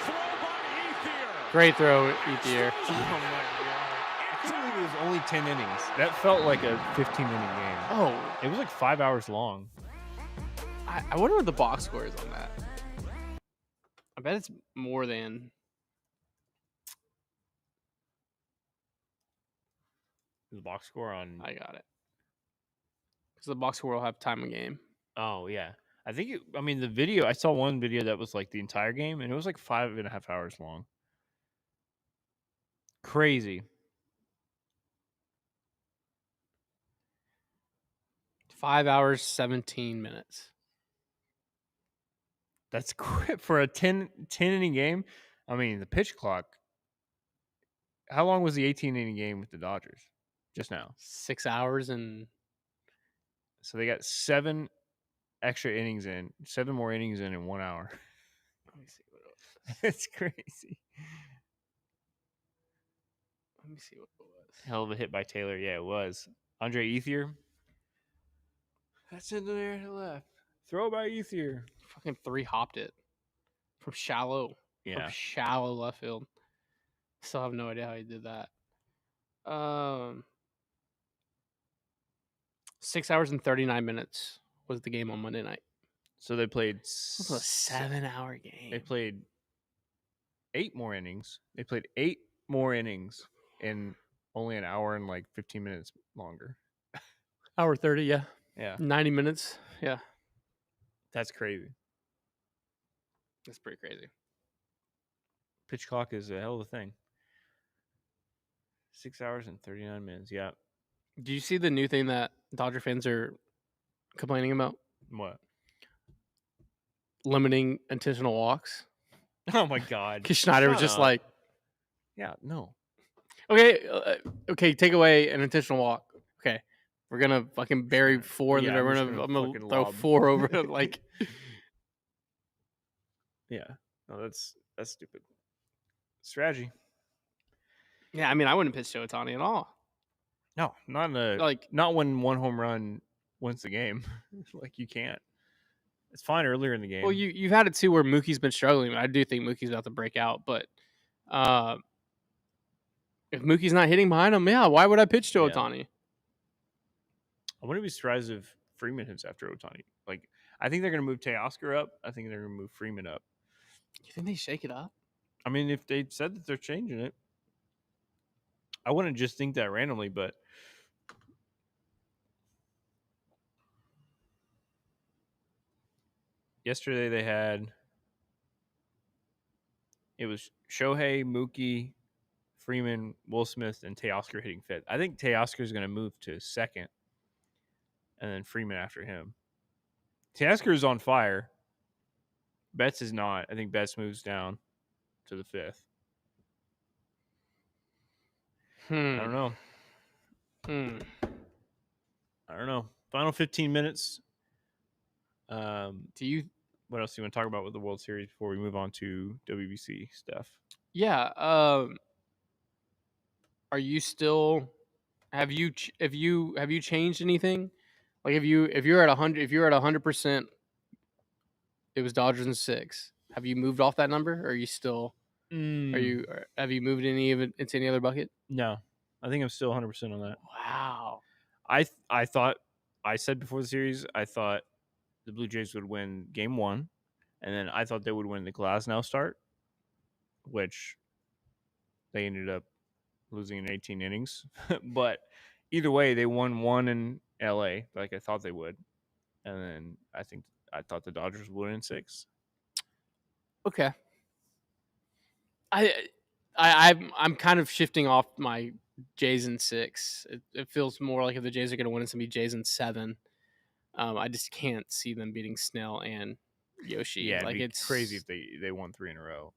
Throw by Ethier. Great throw, Ethier. Oh my god! I can't believe it was only 10 innings. That felt like a 15-inning game. Oh, It was like 5 hours long. I wonder what the box score is on that. I bet it's more than. The box score on. I got it. Because the box score will have time of game. Oh yeah, I think. I mean, the video. I saw one video that was like the entire game, and it was like 5.5 hours long. Crazy. 5 hours, 17 minutes. That's great for a 10 inning game. I mean, the pitch clock. How long was the 18-inning game with the Dodgers? Just now. 6 hours and So they got 7 extra innings in, 7 more innings in 1 hour. let me see what it was. It's crazy. Let me see what it was. Hell of a hit by Taylor. Yeah, it was. Andre Ethier. That's in there to the left. Throw by Ethier. Fucking 3-hopped it from shallow. Yeah. From shallow left field. Still have no idea how he did that. 6 hours and 39 minutes was the game on Monday night. So they played. It was a 7-hour game. They played 8 more innings. They played 8 more innings in only an hour and like 15 minutes longer. Hour 30, yeah. Yeah, 90 minutes. Yeah. that's crazy. That's pretty crazy. Pitch clock is a hell of a thing. 6 hours and 39 minutes. Yeah. Do you see the new thing that Dodger fans are complaining about? What? Limiting intentional walks. Oh my God. Because Schneider was Shut just up. like, Yeah, no. okay, take away an intentional walk. Okay, we're gonna fucking bury 4 in Yeah, the I'm dirt. just I'm gonna gonna fucking throw lob. 4 over it. Like, Yeah. No, that's stupid. Strategy. yeah, I mean, I wouldn't pitch to Ohtani at all. No, not in a Like, not when 1 home run wins the game. Like you can't. It's fine earlier in the game. well, you've had it too where Mookie's been struggling. I do think Mookie's about to break out, but if Mookie's not hitting behind him, yeah, why would I pitch to Yeah. Ohtani? I wouldn't be surprised if Freeman hits after Ohtani. Like I think they're gonna move Teoscar up. I think they're gonna move Freeman up. You think they shake it up? I mean, if they said that they're changing it, I wouldn't just think that randomly, but yesterday they had it was Shohei, Mookie, Freeman, Will Smith, and Teoscar hitting 5th. I think Teoscar is going to move to 2nd, and then Freeman after him. Teoscar is on fire. Betts is not. I think Betts moves down to the 5th. I don't know. I don't know. Final 15 minutes. Do you? What else do you want to talk about with the World Series before we move on to WBC stuff? Yeah. Are you still? Have you changed anything? Like if you're at 100, if you're at 100%, it was Dodgers in 6. Have you moved off that number? Or are you still? Have you moved any of it into any other bucket? No, I think I'm still 100% on that. Wow. I thought I said before the series I thought the Blue Jays would win Game 1, and then I thought they would win the Glasnow start, which they ended up losing in 18 innings. But either way, they won 1 in LA, like I thought they would, and then I thought the Dodgers would win in 6. Okay. I'm kind of shifting off my Jays in 6. It feels more like if the Jays are going to win, it's going to be Jays in 7. I just can't see them beating Snell and Yoshi. Yeah, like it'd be it's crazy if they won 3 in a row.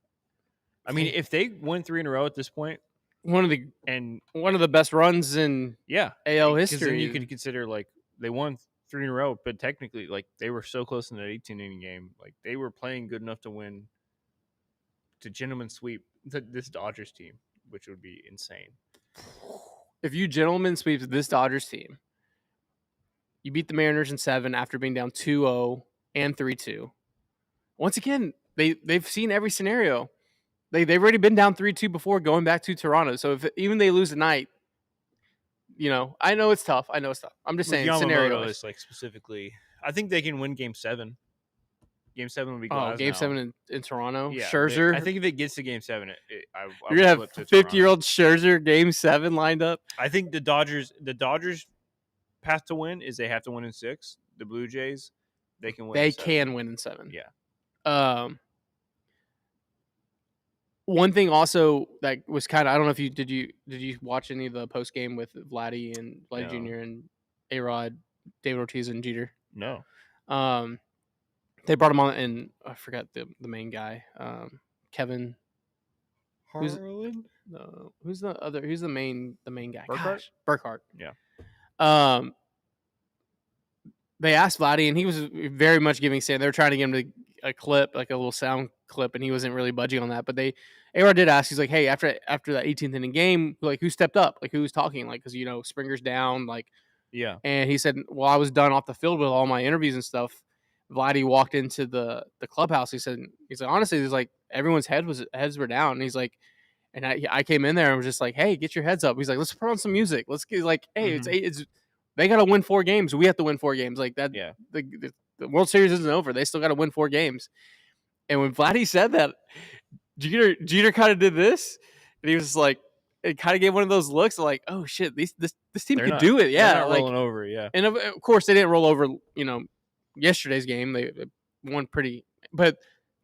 I mean, if they win 3 in a row at this point, one of the best runs in yeah, AL because history. then you could consider like they won 3 in a row, but technically, like they were so close in that 18 inning game, like they were playing good enough to win, to gentleman sweep this Dodgers team, which would be insane. If you gentleman sweeps this Dodgers team, you beat the Mariners in 7 after being down 2-0 and 3-2. Once again, they've seen every scenario. They've already been down 3-2 before going back to Toronto. So if even they lose tonight, I know it's tough. I'm just saying scenario. Is like specifically, I think they can win Game 7. Game 7 would be Glasnow. Game 7 in Toronto. Yeah, Scherzer. I think if it gets to Game 7, you're gonna have 50-year-old Scherzer Game 7 lined up. I think the Dodgers path to win is they have to win in 6. The Blue Jays, they can win. They can win in 7. Yeah. One thing also that was kind of, I don't know if you did you watch any of the post game with Vladdy Jr. and A-Rod, David Ortiz and Jeter? No. They brought him on, and I forgot the main guy, Kevin Harlan. Who's the main guy? Burkhart. Yeah. They asked Vladdy, and he was very much giving stand. They were trying to get him a clip, like a little sound clip, and he wasn't really budging on that. But A-Rod did ask. He's like, "Hey, after that 18th inning game, like who stepped up? Like who was talking? Like because Springer's down, like." Yeah. And he said, "Well, I was done off the field with all my interviews and stuff." Vladdy walked into the clubhouse. He's like, honestly, he's like everyone's heads were down. And he's like, and I came in there and was just like, "Hey, get your heads up." He's like, "Let's put on some music. Let's get like, hey, it's they got to win 4 games. We have to win 4 games. Like that. Yeah. The World Series isn't over. They still got to win 4 games." And when Vladdy said that, Jeter kind of did this, and he was like, it kind of gave one of those looks like, "Oh shit, this team can do it." Yeah, they're not rolling over. Yeah. And of course, they didn't roll over. Yesterday's game they won pretty, but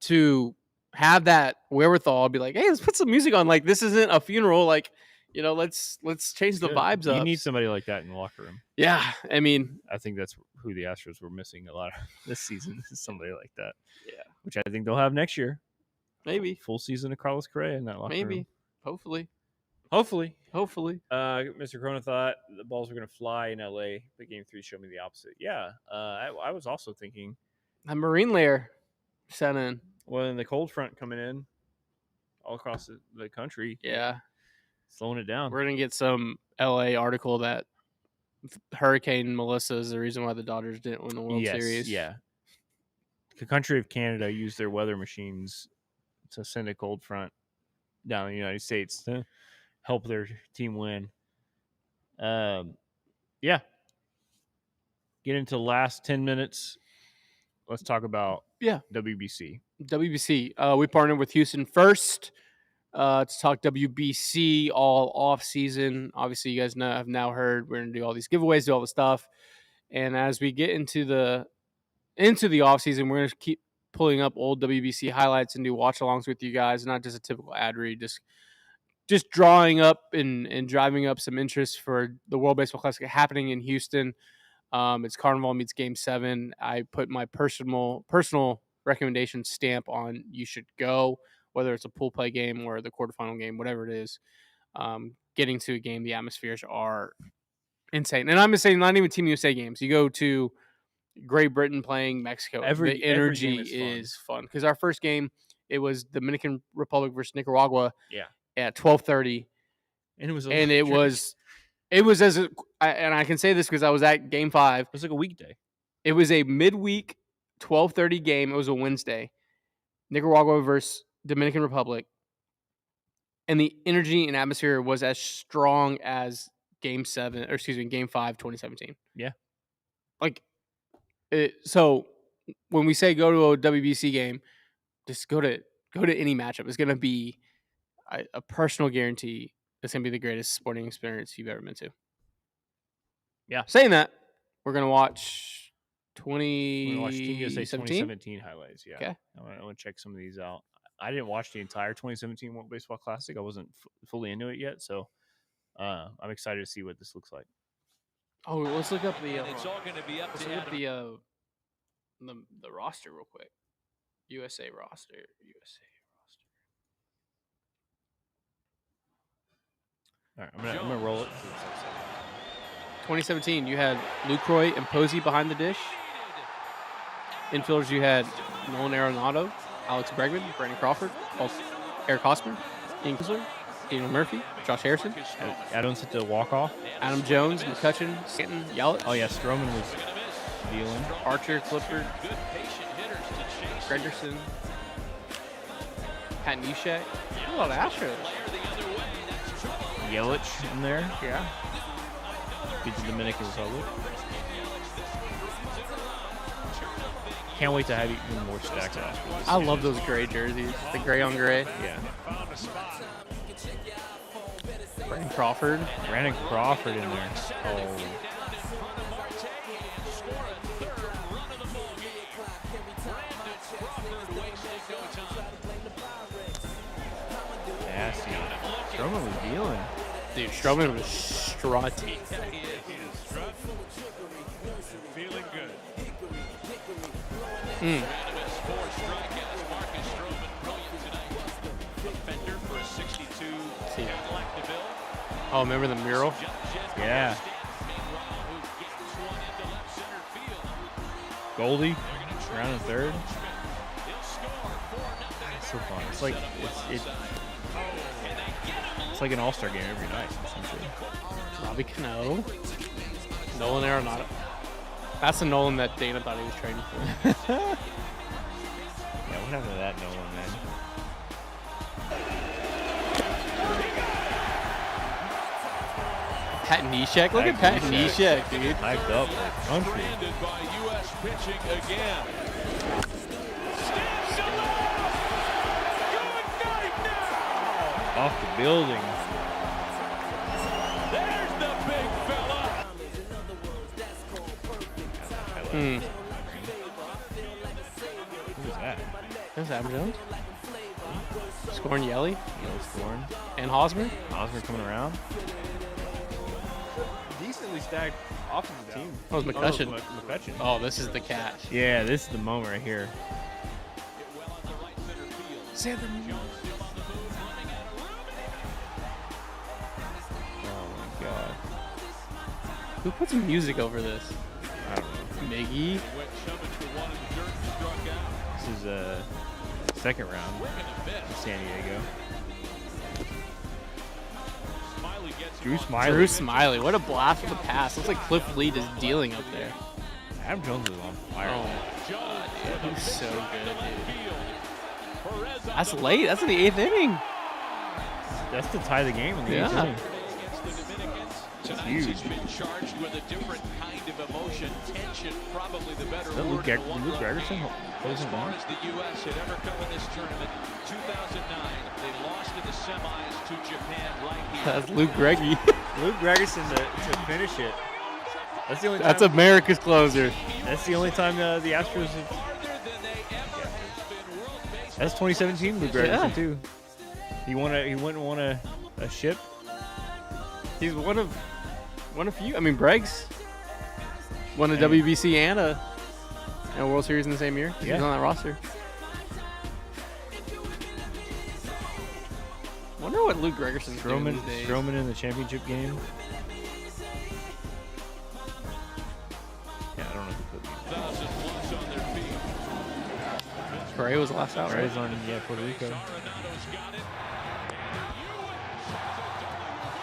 to have that wherewithal, be like, "Hey, let's put some music on." Like this isn't a funeral. Like let's change the vibes up. You need somebody like that in the locker room. Yeah, I mean, I think that's who the Astros were missing a lot this season. Is somebody like that. Yeah, which I think they'll have next year. Maybe full season of Carlos Correa in that locker room. Maybe, hopefully. Mr. Corona thought the balls were going to fly in LA, but Game 3 showed me the opposite. Yeah, I was also thinking a marine layer set in. Well, and the cold front coming in all across the country. Yeah, slowing it down. We're gonna get some LA article that Hurricane Melissa is the reason why the Dodgers didn't win the World Series. Yeah, the country of Canada used their weather machines to send a cold front down the United States to help their team win. Yeah. Get into the last 10 minutes. Let's talk about WBC. We partnered with Houston First to talk WBC all off season. Obviously, you guys have now heard we're going to do all these giveaways, do all the stuff. And as we get into the off season, we're going to keep pulling up old WBC highlights and do watch alongs with you guys, not just a typical ad read, just drawing up and driving up some interest for the World Baseball Classic happening in Houston. It's Carnival meets Game 7. I put my personal recommendation stamp on you should go, whether it's a pool play game or the quarterfinal game, whatever it is. Getting to a game, the atmospheres are insane. And I'm just saying, not even Team USA games. You go to Great Britain playing Mexico. The energy is fun. Because our first game, It was Dominican Republic versus Nicaragua. Yeah. At 12:30, And it was and it was as and I can say this because I was at Game 5. It was like a weekday. It was a midweek 12:30 game. It was a Wednesday. Nicaragua versus Dominican Republic. And the energy and atmosphere was as strong as Game 5, 2017. Yeah. Like, so when we say go to a WBC game, just go to any matchup. It's going to be a personal guarantee. It's going to be the greatest sporting experience you've ever been to. Yeah. Saying that, we're going to watch We're gonna watch Team USA 2017. 2017 highlights. Yeah. Okay. I want to check some of these out. I didn't watch the entire 2017 World Baseball Classic. I wasn't fully into it yet, so I'm excited to see what this looks like. Oh, let's look up the. It's all going to be up let's to look up Adam. the roster real quick. USA roster. I'm gonna roll it. 2017, you had Lucroy and Posey behind the dish. Infielders, you had Nolan Arenado, Alex Bregman, Brandon Crawford, Eric Hosmer, Ian Kinsler, Daniel Murphy, Josh Harrison, Adams hit the walk-off. Adam Jones, McCutcheon, Stanton, Yelich. Oh, yeah, Stroman was dealing. Archer, Clifford, Gregerson, Pat Neshek. A lot of Astros. Yelich in there. Yeah. Beats the Dominican Republic. Can't wait to have even more stacked Astros. I love those gray jerseys. The gray on gray. Yeah. Brandon Crawford. Brandon Crawford in there. Oh. Nasty. Stroman was dealing. Dude, Stroman was strutting. Feeling good. Oh, remember the mural? Yeah. Goldie, around in third. It's so fun. It's like it's like an all-star game every night, essentially. Robbie Cano. Nolan Arenado. That's the Nolan that Dana thought he was trading for. Yeah, what happened to that Nolan, man? Pat Neshek. Look at Pat Neshek, dude. Hyped up for the country. By U.S. pitching again. Off the building. There's the big fella. Who's that? That's Adam Jones. Scoring Yelly. Yellow's scoring. And Hosmer. Hosmer coming around. Decently stacked offensive team. Oh, it's McCutcheon. McCutcheon. Oh, this is the catch. Yeah, this is the moment right here. Oh my god. Who put some music over this? I don't know. Miggy. This is second round in San Diego. Drew Smiley. What a blast from the past. Looks like Cliff Lee is dealing up there. Adam Jones is on fire. Oh my god, dude. He's so good, dude. That's late. That's in the 8th inning. That's to tie the game in the 8th inning. It's huge. Charged with a different kind of emotion, tension, probably the better word. Luke Gregerson as far as the U.S. had ever come in this tournament, 2009, they lost in the semis to Japan right here. That's Luke Greggy. Luke Gregerson to finish it. That's the only time. That's America's closer. That's the only time the Astros have. That's 2017 Luke Gregerson too. He went and won a ship. He's one of few. I mean, Breggs won a WBC and a World Series in the same year. He was on that roster. Wonder what Luke Gregerson's doing these days. Stroman in the championship game. Yeah, I don't know who put me. Correa was the last out, right? Correa's on Puerto Rico.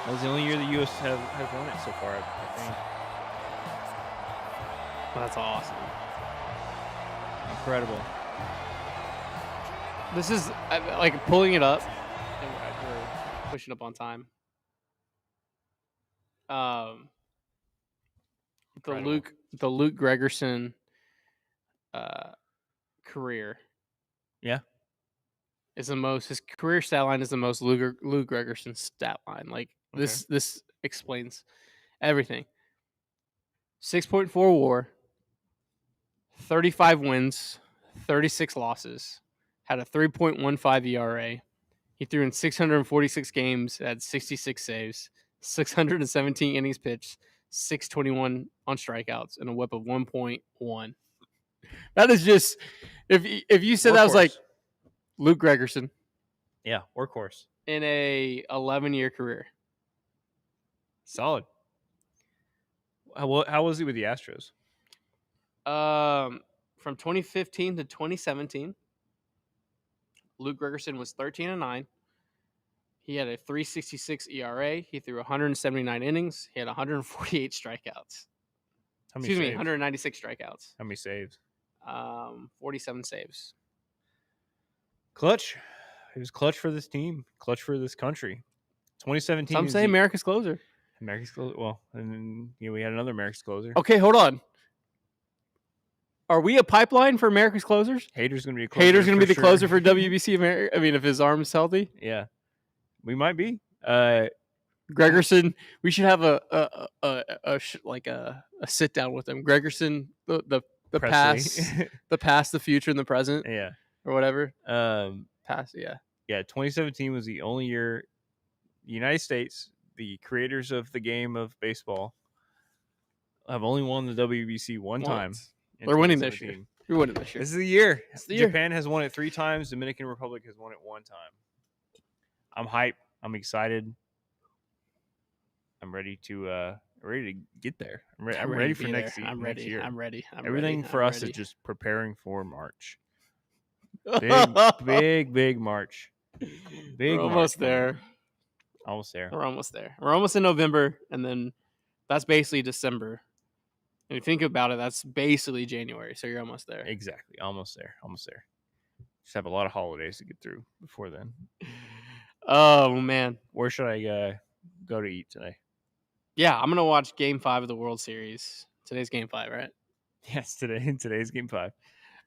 That was the only year the U.S. has won it so far, I think. That's awesome. Incredible. This is like pulling it up. And we're pushing up on time. The Luke Gregerson career. Yeah. Is the most, his career stat line is the most Luke Gregerson stat line. Like this explains everything. 6.4 WAR, 35 wins, 36 losses, had a 3.15 ERA. He threw in 646 games, had 66 saves, 617 innings pitched, 621 on strikeouts, and a WHIP of 1.1. That is just, if you said that was like Luke Gregerson. Yeah, workhorse. In a 11-year career. Solid. How was he with the Astros? From 2015 to 2017, Luke Gregerson was 13-9. He had a 3.66 ERA. He threw 179 innings. He had 148 strikeouts. 196 strikeouts. How many saves? 47 saves. Clutch. He was clutch for this team. Clutch for this country. 2017. Some say America's closer. America's closer. Well, and then we had another America's closer. Okay, hold on. Are we a pipeline for America's closers? Hader's going to be a closer. Hader's going to be the closer for WBC America. I mean, if his arm's healthy. Yeah. We might be. Gregerson, we should have a sit down with him. Gregerson, the past, the past, the future, and the present. Yeah. Or whatever. Past, yeah. Yeah, 2017 was the only year the United States, the creators of the game of baseball, have only won the WBC one time. They're winning this year. You're winning this year. This is the year. It's the year. Japan has won it 3 times. Dominican Republic has won it 1 time. I'm hyped. I'm excited. I'm ready to get there. I'm ready for next year. I'm ready. Everything for us is just preparing for March. Big March. We're almost there. Almost there. We're almost there. We're almost in November, and then that's basically December. And you think about it, that's basically January, so you're almost there. Exactly. Almost there. Just have a lot of holidays to get through before then. Oh, man. Where should I go to eat today? Yeah, I'm going to watch Game 5 of the World Series. Today's Game 5, right? Yes, today's Game 5.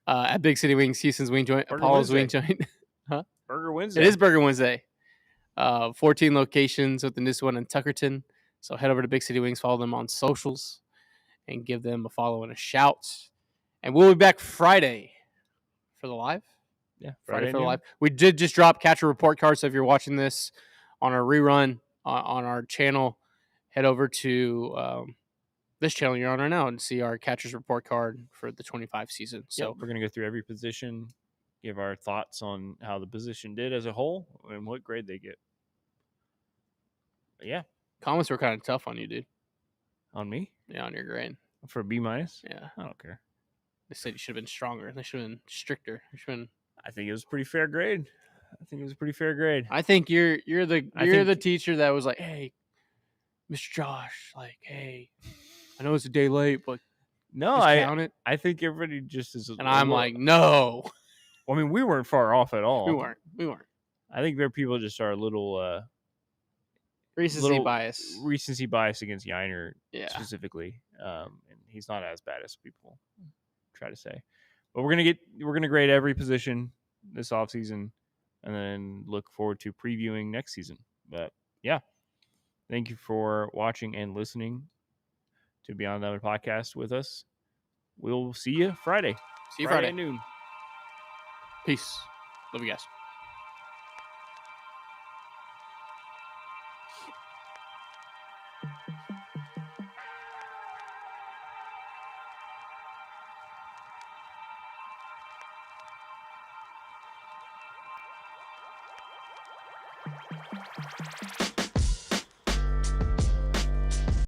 At Big City Wings, Houston's Wing Joint, Apollo's Wing Joint. Huh? Burger Wednesday. It is Burger Wednesday. 14 locations with the newest one in Tuckerton. So head over to Big City Wings, follow them on socials, and give them a follow and a shout. And we'll be back Friday for the live. Yeah, Friday for the live. We did just drop catcher report cards. So if you're watching this on our rerun on our channel, head over to this channel you're on right now and see our catcher's report card for the 25 season. So we're going to go through every position, give our thoughts on how the position did as a whole and what grade they get. But yeah. Comments were kind of tough on you, dude. On me? Yeah, on your grade. For B-? Yeah. I don't care. They said you should have been stronger. They should have been stricter. I think it was a pretty fair grade. I think you're the teacher that was like, hey, Mr. Josh, like, hey, I know it's a day late, but no, count it. I think everybody just is. And I'm like, no. Well, I mean, we weren't far off at all. We weren't. I think there are people just are a little recency bias against Yiner specifically, and he's not as bad as people try to say. But we're gonna grade every position this offseason, and then look forward to previewing next season. But yeah, thank you for watching and listening to Beyond Another Podcast with us. We'll see you Friday. See you Friday at noon. Peace. Love you guys.